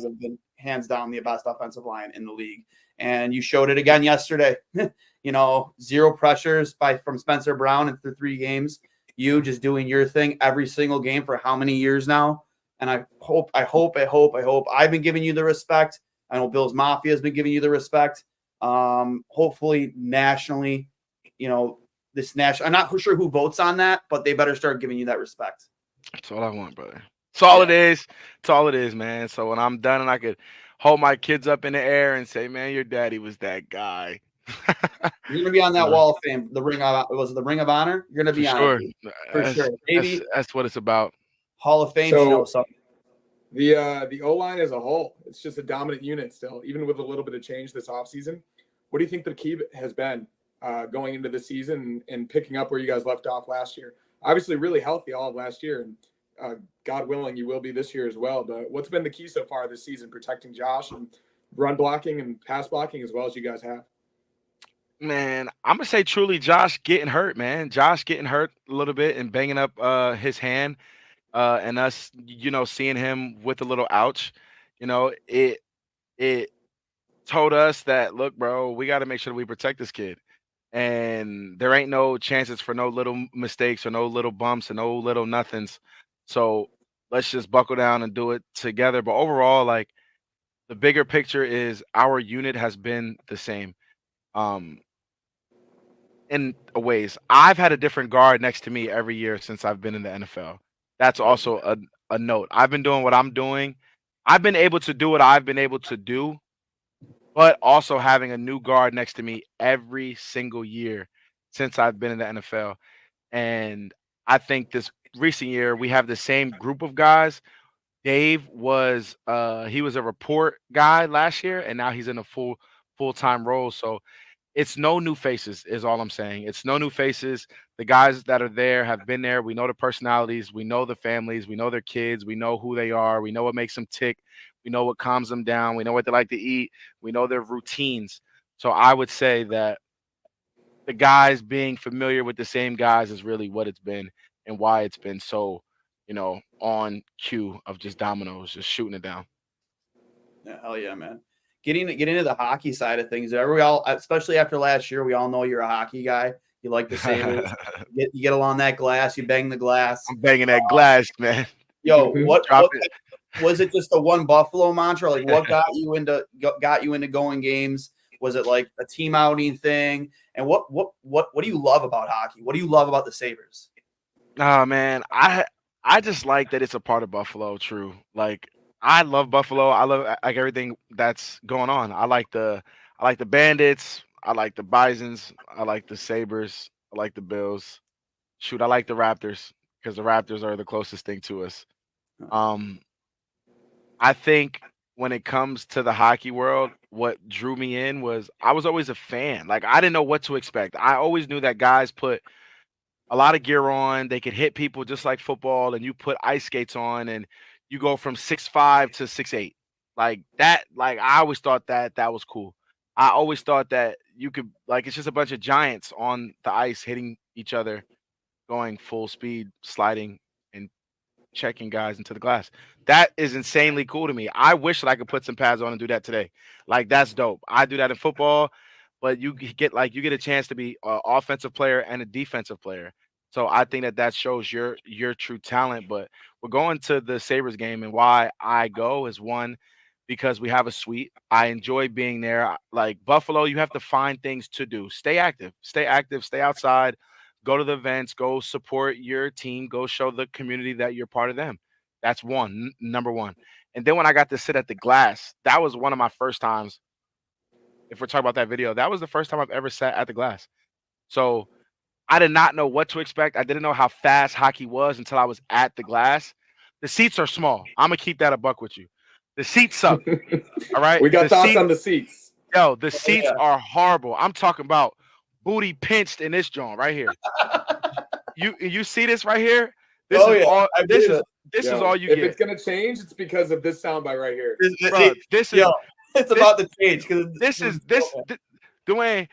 have been hands down the best offensive line in the league. And you showed it again yesterday. 0 pressures from Spencer Brown through 3 games. You just doing your thing every single game for how many years now? And I hope I've been giving you the respect. I know Bills Mafia has been giving you the respect. Hopefully nationally, this national, I'm not sure who votes on that, but they better start giving you that respect. That's all I want, brother. It's all it is. It's all it is, man. So when I'm done and I could hold my kids up in the air and say, man, your daddy was that guy. You're gonna be on that wall of fame. The Ring of Honor? You're gonna be on it. For sure. Maybe That's what it's about. Hall of Fame, something. The O-line as a whole, it's just a dominant unit still, even with a little bit of change this offseason. What do you think the key has been going into the season and picking up where you guys left off last year? Obviously really healthy all of last year, and God willing, you will be this year as well. But what's been the key so far this season, protecting Josh and run blocking and pass blocking as well as you guys have? Man, I'm going to say truly Josh getting hurt, man. Josh getting hurt a little bit and banging up his hand and us, seeing him with a little ouch. It told us that, look, bro, we got to make sure we protect this kid. And there ain't no chances for no little mistakes or no little bumps and no little nothings. So let's just buckle down and do it together. But overall, like, the bigger picture is our unit has been the same. In ways, I've had a different guard next to me every year since I've been in the NFL. That's also a note. I've been doing what I'm doing. I've been able to do what I've been able to do, but also having a new guard next to me every single year since I've been in the NFL. And I think this recent year we have the same group of guys. Dave was he was a report guy last year, and now he's in a full-time role. So it's no new faces is all I'm saying. It's no new faces. The guys that are there have been there. We know the personalities. We know the families. We know their kids. We know who they are. We know what makes them tick. We know what calms them down. We know what they like to eat. We know their routines. So I would say that the guys being familiar with the same guys is really what it's been and why it's been so, on cue of just dominoes, just shooting it down. Yeah, hell yeah, man. Getting into the hockey side of things, especially after last year, we all know you're a hockey guy. You like the Sabres. you get along that glass. You bang the glass. I'm banging that glass, man. Yo, what was it? Just the one Buffalo mantra? Like, what got you into going games? Was it like a team outing thing? And what do you love about hockey? What do you love about the Sabres? Oh man, I just like that it's a part of Buffalo. True, like. I love Buffalo. I love like everything that's going on. I like the Bandits. I like the Bisons. I like the Sabres. I like the Bills. Shoot, I like the Raptors because the Raptors are the closest thing to us. I think when it comes to the hockey world, what drew me in was I was always a fan. Like, I didn't know what to expect. I always knew that guys put a lot of gear on. They could hit people just like football, and you put ice skates on and you go from 6'5" to 6'8". Like that, like I always thought that was cool. I always thought that you could, like, it's just a bunch of giants on the ice hitting each other, going full speed, sliding and checking guys into the glass. That is insanely cool to me. I wish that I could put some pads on and do that today. Like, that's dope. I do that in football, but you get a chance to be an offensive player and a defensive player. So I think that shows your true talent. But we're going to the Sabres game, and why I go is, one, because we have a suite. I enjoy being there. Like Buffalo, you have to find things to do. Stay active, stay outside, go to the events, go support your team, go show the community that you're part of them. That's number one. And then when I got to sit at the glass, that was one of my first times. If we're talking about that video, that was the first time I've ever sat at the glass. So I did not know what to expect. I didn't know how fast hockey was until I was at the glass. The seats are small. I'm going to keep that a buck with you. The seats suck. All right? We got thoughts on the seats. Yo, the seats are horrible. I'm talking about booty pinched in this joint right here. You see this right here? This is all you get. If it's going to change, it's because of this soundbite right here. It's about to change. Duane,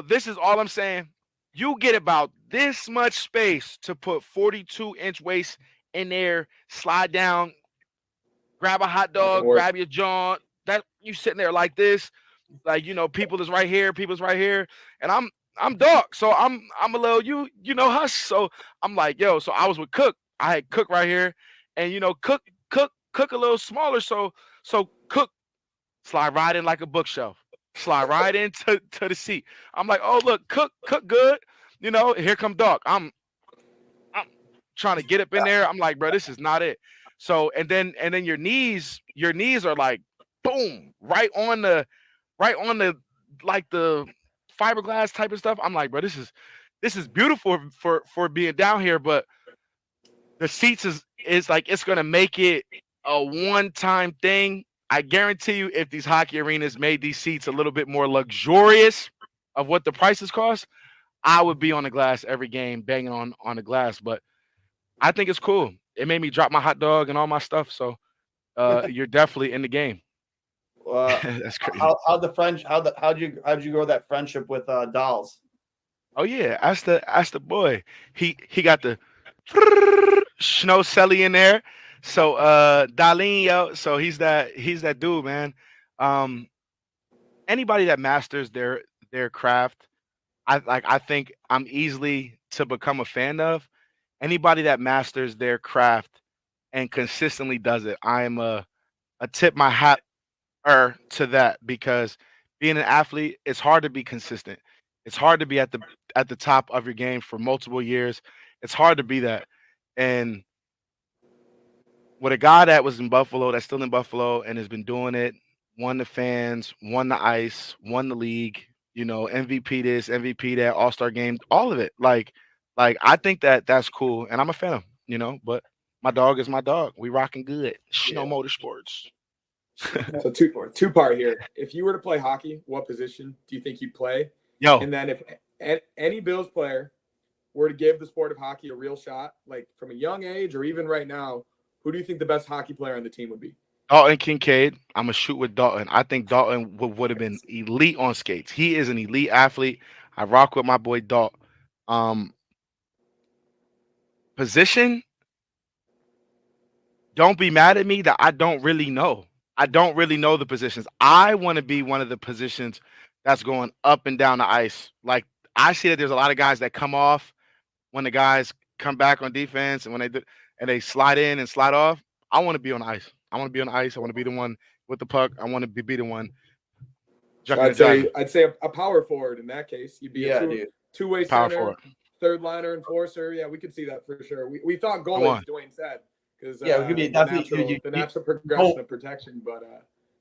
this is all I'm saying. You get about this much space to put 42-inch waist in there, slide down, grab a hot dog, grab your joint. That you sitting there like this, like people is right here, and I'm dark, so I'm a little hush. So I'm like, yo, so I was with Cook. I had Cook right here, and Cook a little smaller, so Cook slide right in like a bookshelf, slide right into the seat. I'm like, oh look, Cook good, here come Doc. I'm trying to get up in there. I'm like, bro, this is not it. So and then your knees are like boom, right on the like the fiberglass type of stuff. I'm like, bro, this is beautiful for being down here, but the seats is like it's gonna make it a one-time thing. I guarantee you, if these hockey arenas made these seats a little bit more luxurious of what the prices cost, I would be on the glass every game, banging on the glass. But I think it's cool. It made me drop my hot dog and all my stuff. So you're definitely in the game. That's crazy. How'd you grow that friendship with Dolls? Oh yeah, that's the boy. He got the Snow Selly in there. So Dahlin, yo, so he's that dude, man. Anybody that masters their craft, I think I'm easily to become a fan of. Anybody that masters their craft and consistently does it, I am a tip my hat to that, because being an athlete, it's hard to be consistent. It's hard to be at the top of your game for multiple years. It's hard to be that. And with a guy that was in Buffalo, that's still in Buffalo and has been doing it, won the fans, won the ice, won the league, MVP this, MVP that, All-Star game, all of it. Like I think that's cool, and I'm a fan of him, but my dog is my dog. We rocking good. Snow Motorsports. So two-part here. If you were to play hockey, what position do you think you'd play? Yo. And then if any Bills player were to give the sport of hockey a real shot, like from a young age or even right now, who do you think the best hockey player on the team would be? Dalton Kincaid. I'm going to shoot with Dalton. I think Dalton would have been elite on skates. He is an elite athlete. I rock with my boy Dalton. Position, don't be mad at me that I don't really know. I don't really know the positions. I want to be one of the positions that's going up and down the ice. Like, I see that there's a lot of guys that come off when the guys come back on defense, and when they slide in and slide off. I want to be on ice. I want to be on ice. I want to be the one with the puck. I want to be the one. So I'd say a power forward in that case. You'd be a two-way center, forward. Third liner, enforcer. Yeah, we could see that for sure. We thought goalies, Duane said, because we could be the natural progression of protection. But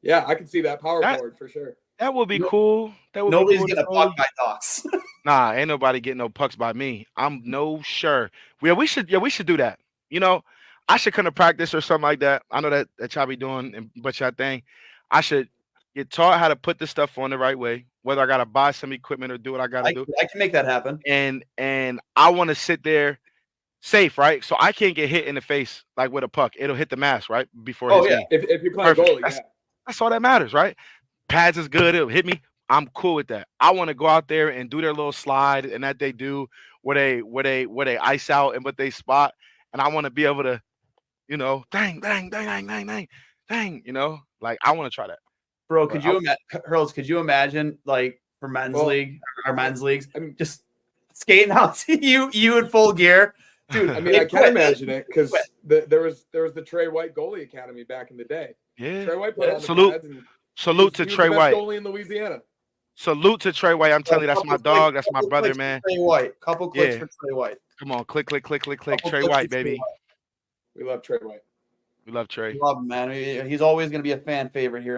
yeah, I could see that power forward for sure. That would be cool. Nobody's gonna puck by Docs. Nah, ain't nobody getting no pucks by me. I'm no sure. We should do that. I should come to practice or something like that. I know that y'all be doing, but y'all think I should get taught how to put this stuff on the right way, whether I gotta buy some equipment or do what I gotta do. I can make that happen. And I want to sit there safe, right? So I can't get hit in the face like with a puck. It'll hit the mask, right? Before it hits me. If you're playing goalie, that's all that matters, right? Pads is good, it'll hit me. I'm cool with that. I want to go out there and do their little slide and that they do where they ice out and but they spot. And I want to be able to, dang, like I want to try that. Bro, could you imagine like for men's league or men's leagues, just skating out to you in full gear? Dude, I mean, I can't imagine it because there was the Trey White goalie academy back in the day. Yeah. Trey White played on the pads and salute to Trey White. Goalie in Louisiana. Salute to Trey White. I'm telling you, that's my dog. That's my brother, man. Trey White. Couple clicks for Trey White. Come on, click. Trey White, baby. We love Trey White. We love Trey. We love him, man. He's always going to be a fan favorite here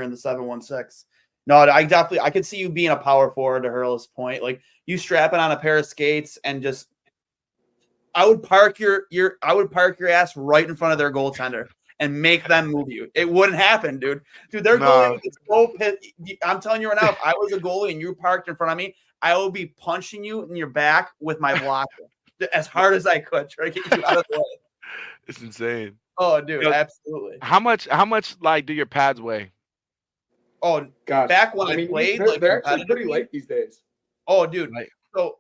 in the 716. No, I could see you being a power forward to Hurls' point. Like you strapping on a pair of skates and just, I would park your ass right in front of their goaltender and make them move you. It wouldn't happen, dude. Their goalie is so pissed. I'm telling you right now, if I was a goalie and you parked in front of me, I would be punching you in your back with my blocker as hard as I could, try to get you out of the way. It's insane. Oh, dude, absolutely. How much like do your pads weigh? Oh, gosh. Back when I played, they're actually pretty light these days. Oh, dude. Right. So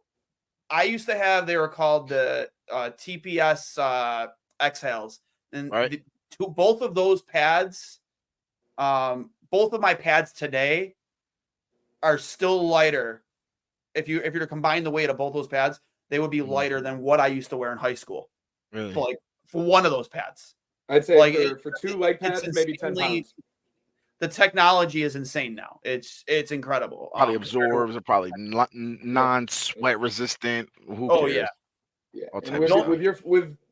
I used to have, they were called the TPS exhales. And both of those pads, both of my pads today are still lighter. If you're to combine the weight of both those pads, they would be lighter than what I used to wear in high school. Really? So, like for one of those pads. I'd say Like, for 2 leg pads, maybe 10 pounds. The technology is insane now. It's incredible. Probably absorbs or probably non-sweat resistant. Who Oh, cares? yeah. Yeah, All and type of stuff.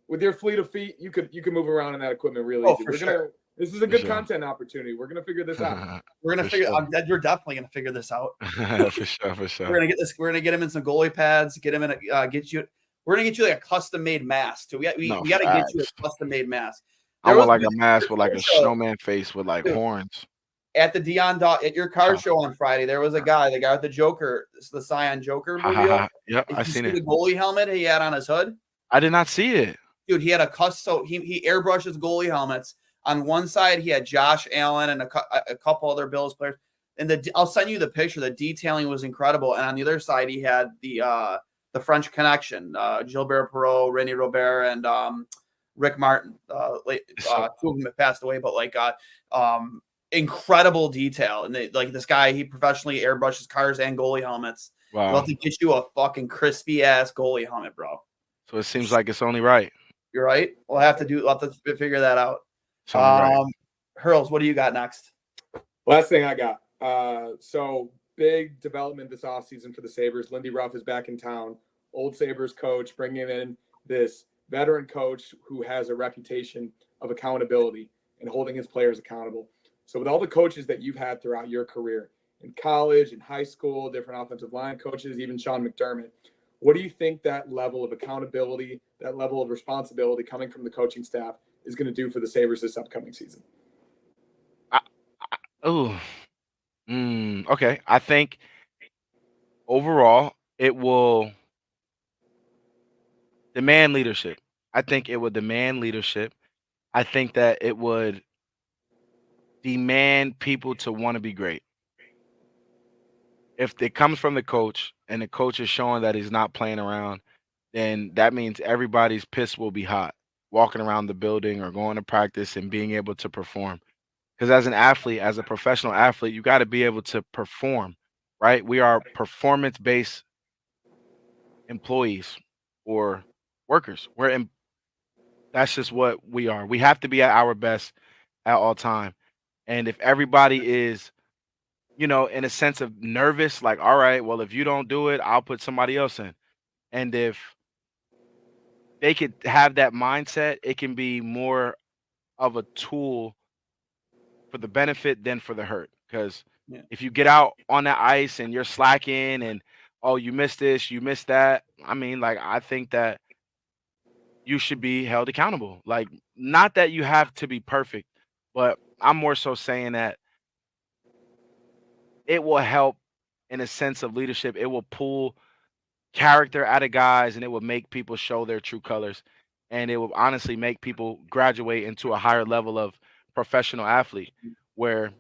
with your fleet of feet, you could move around in that equipment really Oh, easy. for sure. This is a good sure. content opportunity. We're gonna figure this out. We're gonna For figure. sure. You're definitely gonna figure this out. For sure. We're gonna get this. We're gonna get him in some goalie pads. Get him in a get you. We're gonna get you like a custom made mask. So we got to get you a custom made mask. I want like a mask with like a snowman face with like horns. At the at your car show on Friday, there was a guy, the guy with the Joker, the Scion Joker reveal. Yep, Did I you seen see it. the goalie helmet he had on his hood? I did not see it. Dude, he had a custom. He airbrushed his goalie helmets. On one side, he had Josh Allen and a couple other Bills players. And I'll send you the picture. The detailing was incredible. And on the other side, he had the French Connection, Gilbert Perreault, Rene Robert, and Rick Martin. Two of them have passed away, but like incredible detail. And this guy, he professionally airbrushes cars and goalie helmets. Wow. We'll have to get you a fucking crispy ass goalie helmet, bro. So it seems like it's only right. You're right. We'll have to figure that out. Right. Hurls, what do you got next? Last thing I got. So big development this offseason for the Sabres. Lindy Ruff is back in town. Old Sabres coach, bringing in this veteran coach who has a reputation of accountability and holding his players accountable. So with all the coaches that you've had throughout your career in college, in high school, different offensive line coaches, even Sean McDermott, what do you think that level of accountability, that level of responsibility coming from the coaching staff is going to do for the Sabres this upcoming season? Okay. I think overall it will demand leadership. I think it would demand leadership. I think that it would demand people to want to be great. If it comes from the coach and the coach is showing that he's not playing around, then that means everybody's piss will be hot walking around the building or going to practice and being able to perform. Because as an athlete, as a professional athlete, you got to be able to perform, right? We are performance-based employees or workers. That's just what we are. We have to be at our best at all time. And if everybody is, in a sense of nervous, like, all right, well, if you don't do it, I'll put somebody else in. And if they could have that mindset, it can be more of a tool for the benefit than for the hurt. Because if you get out on that ice and you're slacking and, oh, you missed this, you missed that. I mean, like, I think that you should be held accountable. Like, not that you have to be perfect, but I'm more so saying that it will help in a sense of leadership. It will pull character out of guys and it will make people show their true colors. And it will honestly make people graduate into a higher level of professional athlete where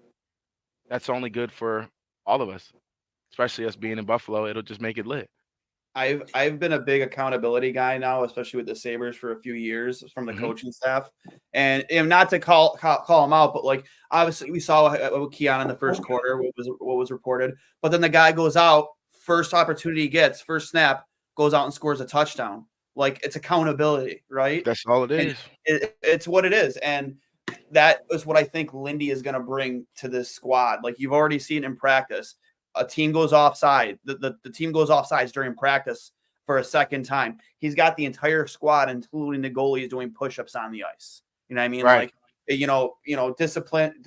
that's only good for all of us, especially us being in Buffalo. It'll just make it lit. I've been a big accountability guy now, especially with the Sabres for a few years from the coaching staff, and not to call them out, but like obviously we saw with Keon in the first quarter what was reported, but then the guy goes out, first opportunity he gets, first snap, goes out and scores a touchdown. Like, it's accountability, right? That's all it is. It's what it is, and that is what I think Lindy is going to bring to this squad. Like, you've already seen in practice. A team goes offside. The team goes offsides during practice for a second time. He's got the entire squad, including the goalies, doing push-ups on the ice. You know what I mean? Right. Like, discipline,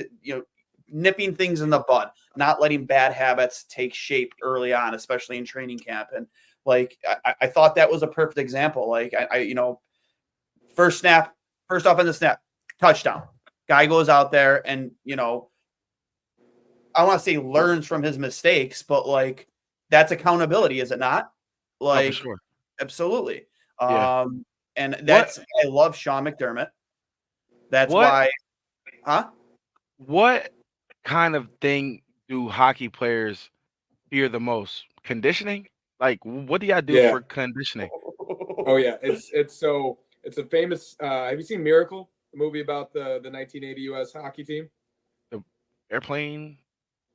nipping things in the bud, not letting bad habits take shape early on, especially in training camp. And like, I thought that was a perfect example. Like, first offensive snap, touchdown. Guy goes out there and, I don't want to say learns from his mistakes, but like, that's accountability, is it not? Like, for sure. Absolutely. Yeah. And that's, I love Sean McDermott. That's why, What kind of thing do hockey players fear the most? Conditioning? Like, what do y'all do for conditioning? Oh yeah, it's a famous. Have you seen Miracle, the movie about the 1980 U.S. hockey team? The airplane.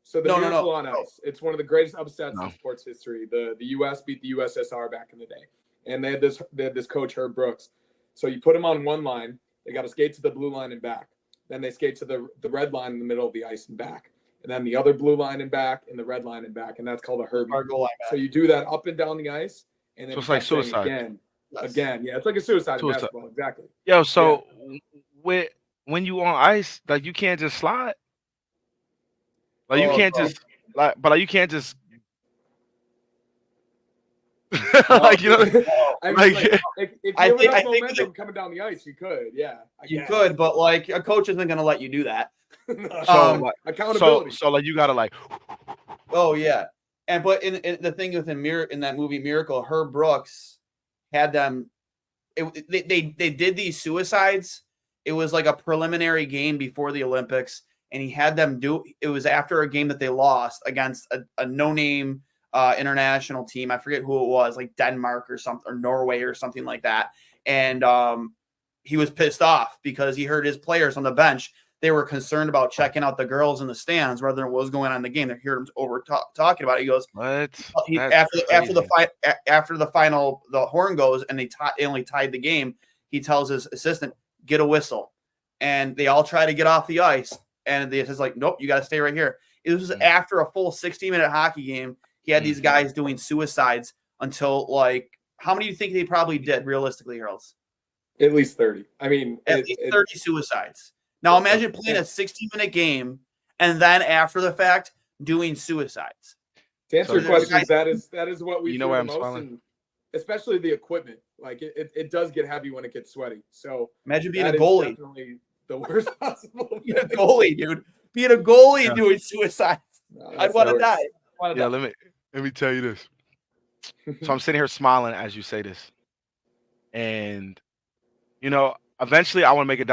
So the No, Miracle on Ice. It's one of the greatest upsets No. in sports history. The U.S. beat the USSR back in the day, and they had this coach Herb Brooks. So you put him on one line. They got to skate to the blue line and back. Then they skate to the red line in the middle of the ice and back. And then the other blue line and back and the red line and back. And that's called a Herbie. Our goal line back. So you do that up and down the ice. And then So it's like suicide. Again. Yes. Again. Yeah, it's like a suicide in basketball. Exactly. Yo, so when you on ice, like you can't just slide. Like you can't just you can't just like you know I mean, like, if you have enough momentum coming down the ice, you could, yeah. You could, but like a coach isn't going to let you do that. Accountability. So like you gotta like. Oh yeah, but in the thing in that movie Miracle, Herb Brooks had them. They did these suicides. It was like a preliminary game before the Olympics, and he had them do. It was after a game that they lost against a no-name international team. I forget who it was, like Denmark or something, or Norway or something like that. And he was pissed off because he heard his players on the bench. They were concerned about checking out the girls in the stands rather than what was going on in the game. They heard him talking about it. He goes, "What?" After the final, the horn goes and they only tied the game. He tells his assistant, "Get a whistle," and they all try to get off the ice, and the assistant's like, "Nope, you got to stay right here." It was after a full 60-minute hockey game. He had these guys doing suicides until like, how many do you think they probably did realistically, Hurls? At least 30. I mean, at least 30 suicides. Now imagine playing a 60-minute game and then after the fact doing suicides. To answer your question, that is what we feel where the I'm most, and especially the equipment. Like it does get heavy when it gets sweaty. So imagine being a goalie. Definitely the worst possible. Being a goalie, dude. Being a goalie doing suicides. I'd want to die. Let me tell you this. So I'm sitting here smiling as you say this, and eventually I want to make a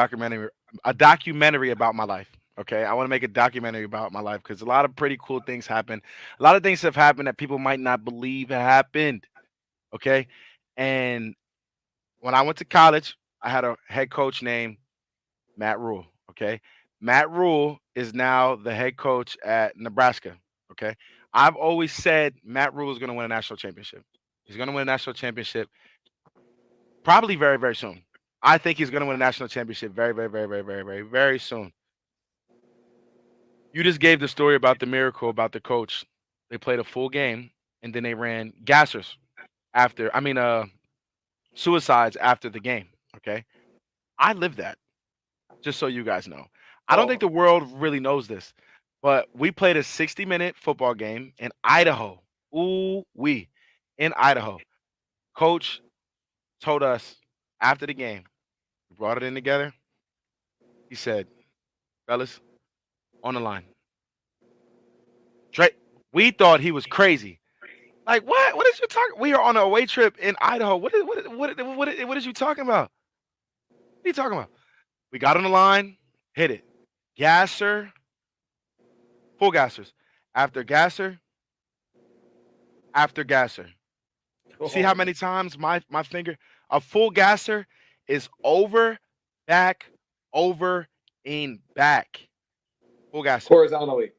documentary about my life. Okay, I want to make a documentary about my life because a lot of pretty cool things happen. A lot of things have happened that people might not believe happened. Okay, and when I went to college, I had a head coach named Matt Rule. Okay, Matt Rule is now the head coach at Nebraska. Okay, I've always said Matt Rule is going to win a national championship. He's going to win a national championship probably very, very soon. I think he's going to win a national championship very, very, very, very, very, very, very soon. You just gave the story about the Miracle, about the coach. They played a full game, and then they ran suicides after the game, okay? I lived that, just so you guys know. I don't think the world really knows this, but we played a 60-minute football game in Idaho. In Idaho. Coach told us after the game, we brought it in together. He said, "Fellas, on the line." We thought he was crazy. Like, what? What is you talking? We are on an away trip in Idaho. What is you talking about? What are you talking about? We got on the line, hit it. Gasser, full gassers. After gasser. See how many times my finger, a full gasser is over, back, over, in, back. Full gasser. Horizontally.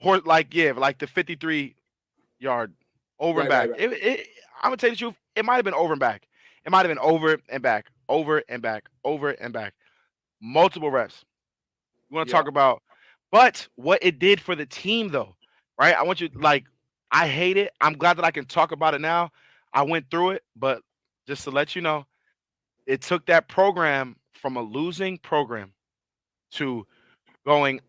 Like the 53-yard over and back. Right. I'm gonna tell you the truth. It might have been over and back. It might have been over and back, over and back, over and back. Multiple reps. You want to talk about, but what it did for the team, though, right? I want you I hate it. I'm glad that I can talk about it now. I went through it, but just to let you know, it took that program from a losing program to going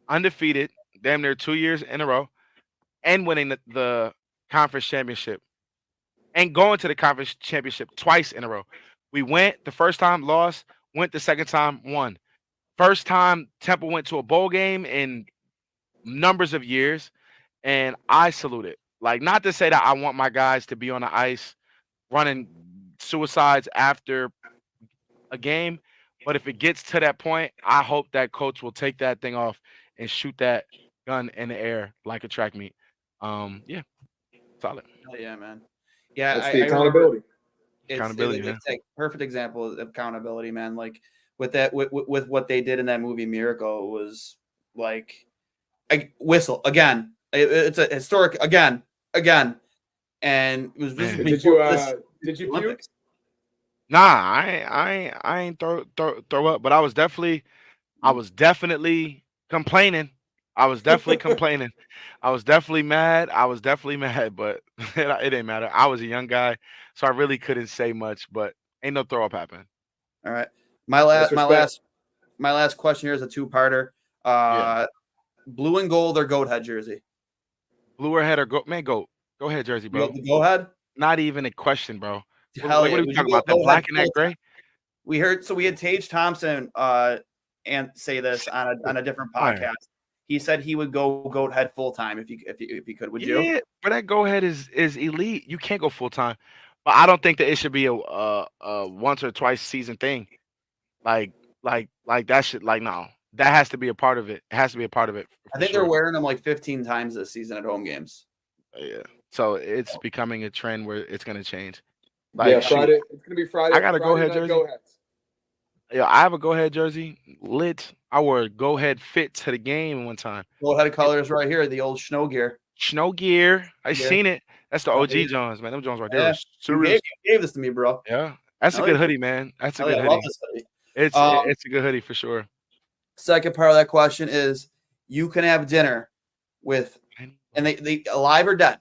undefeated, damn near 2 years in a row, and winning the conference championship, and going to the conference championship twice in a row. We went the first time, lost, went the second time, won. First time Temple went to a bowl game in numbers of years, and I salute it. Like, not to say that I want my guys to be on the ice running suicides after a game, but if it gets to that point, I hope that coach will take that thing off and shoot that gun in the air like a track meet. Solid. Oh, yeah, man. Yeah, that's the accountability. Accountability, man. It's like perfect example of accountability, man. Like with that, with what they did in that movie Miracle, it was like whistle again. It's a historic again, and it was just Man. Did you this did you puke? Olympics. Nah, I ain't throw up, but I was definitely complaining. I was definitely complaining. I was definitely mad. But it didn't matter. I was a young guy, so I really couldn't say much. But ain't no throw up happen. All right, my That's respect. last question here is a two-parter. Yeah. Blue and gold or goat head jersey? Blue or head or go, man, go ahead, Jersey, bro. Go ahead. Not even a question, bro. Hell What yeah. are we Would you talking about? That go black ahead and that full gray? We had Tage Thompson and say this on a different All right. podcast. He said he would go goat head full time if he could. Would you? Yeah, but that go ahead is elite. You can't go full time, but I don't think that it should be a once or twice season thing. Like that should no. That has to be a part of it. It has to be a part of it. I think sure. they're wearing them like 15 times this season at home games. Yeah. So it's becoming a trend where it's gonna change. Yeah, Friday. It's gonna be Friday. I got a Friday go ahead night jersey. go-aheads. Yeah, I have a go ahead jersey. Lit. I wore a go ahead fit to the game one time. Goat head colors right here, the old snow gear. Snow gear. I Yeah. seen it. That's the Oh, OG yeah. Jones, man. Them Jones right Yeah. there. You gave this to me, bro. Yeah. That's a I good like hoodie, man. That's a I good love hoodie. this hoodie. It's a good hoodie for sure. Second part of that question is you can have dinner with, and they alive or dead.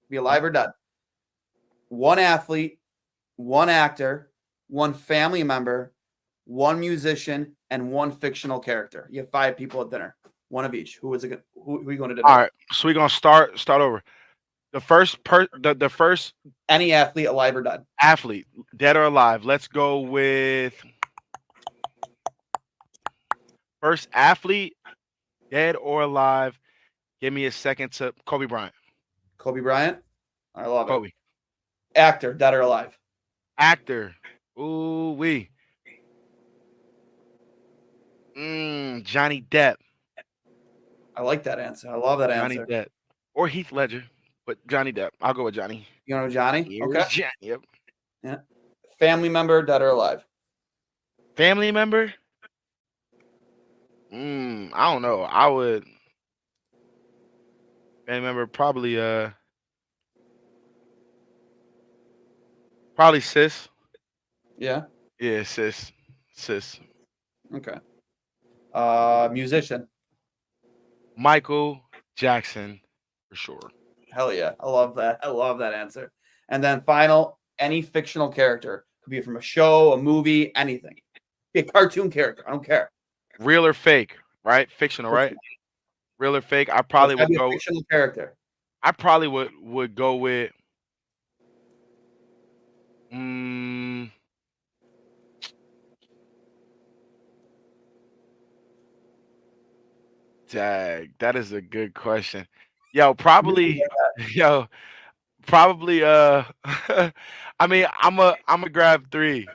Be alive or dead. One athlete, one actor, one family member, one musician, and one fictional character. You have 5 people at dinner. One of each. Who are you going to dinner? All right. So we're gonna start over. The first Any athlete, alive or dead. athlete, dead or alive. Let's go with first athlete, dead or alive. Give me a second to Kobe Bryant. Kobe Bryant. I love Kobe. it. Actor, dead or alive. Actor. Ooh wee. Johnny Depp. I like that answer. I love that Johnny answer. Depp. Or Heath Ledger. But Johnny Depp. I'll go with Johnny. You know Johnny? Here's Okay. Johnny. Yep. Yeah. Family member, dead or alive. Family member? I don't know. I would family member probably sis. Yeah. Yeah, sis. Okay. Musician. Michael Jackson for sure. Hell yeah. I love that. I love that answer. And then final, any fictional character. Could be from a show, a movie, anything. Be a cartoon character. I don't care. Real or fake, right? Fictional, right? Real or fake? I probably would go fictional character. I probably would go with Dag, that is a good question. Probably I mean, I'm a grab 3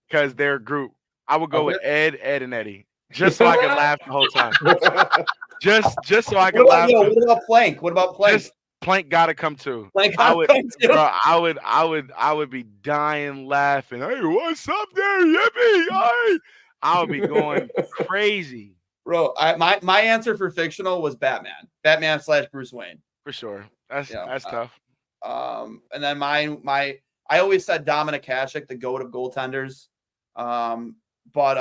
because they're a group. I would go with Ed, and Eddie. Just so I can laugh the whole time. Just so I can laugh. What about Plank? Just Plank gotta come too. I would be dying laughing. Hey, what's up there, Yippee? Hey. I would be going crazy. Bro, my answer for fictional was Batman. Batman / Bruce Wayne. For sure. That's tough. And then I always said Dominic Hasek, the GOAT of goaltenders. But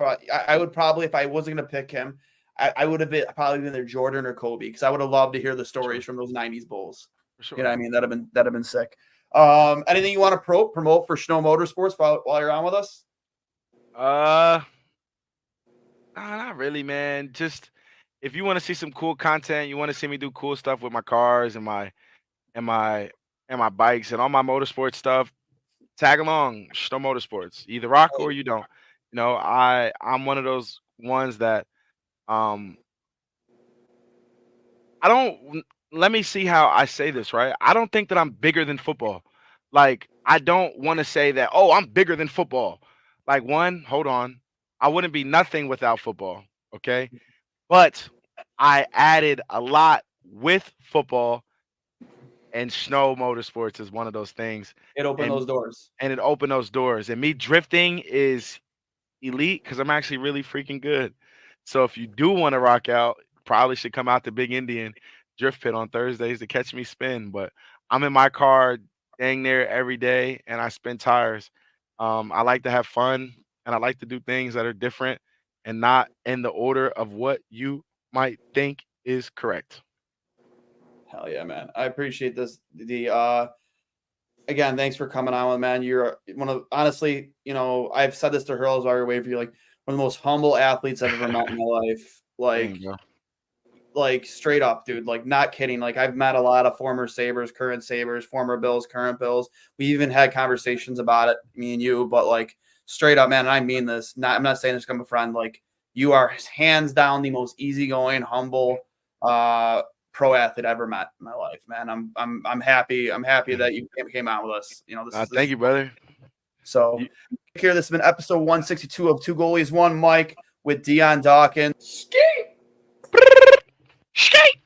I would probably, if I wasn't gonna pick him, I would have probably been either Jordan or Kobe, because I would have loved to hear the stories from those '90s Bulls. For sure. You know what I mean? That'd have been sick. Anything you want to promote for Snow Motorsports while you're on with us? Not really, man. Just if you want to see some cool content, you want to see me do cool stuff with my cars and my bikes and all my motorsports stuff, tag along Snow Motorsports. Either rock or you don't. You know, I'm one of those ones that I don't let me see how I say this, right? I don't think that I'm bigger than football. Like, I don't want to say that, oh, I'm bigger than football. Like, hold on. I wouldn't be nothing without football, okay? But I added a lot with football And snow motorsports is one of those things. It opened And those doors. and it opened those doors. And me drifting is elite because I'm actually really freaking good. So if you do want to rock out, probably should come out to Big Indian Drift Pit on Thursdays to catch me spin. But I'm in my car dang near every day and I spin tires. I like to have fun and I like to do things that are different and not in the order of what you might think is correct. Hell yeah, man. I appreciate this. Again, thanks for coming on, man. You're one of, honestly, you know, I've said this to Hurls while you're waiting for you, like one of the most humble athletes I've ever met in my life. Like straight up, dude, like not kidding. Like I've met a lot of former Sabres, current Sabres, former Bills, current Bills. We even had conversations about it, me and you, but like straight up, man, and I mean this, I'm not saying this to become a friend. Like you are hands down the most easygoing, humble, pro athlete I ever met in my life, man. I'm happy. I'm happy that you came out with us. You know, Thank you, brother. So here, this has been episode 162 of Two Goalies, One Mic with Dion Dawkins. Skate. Skate.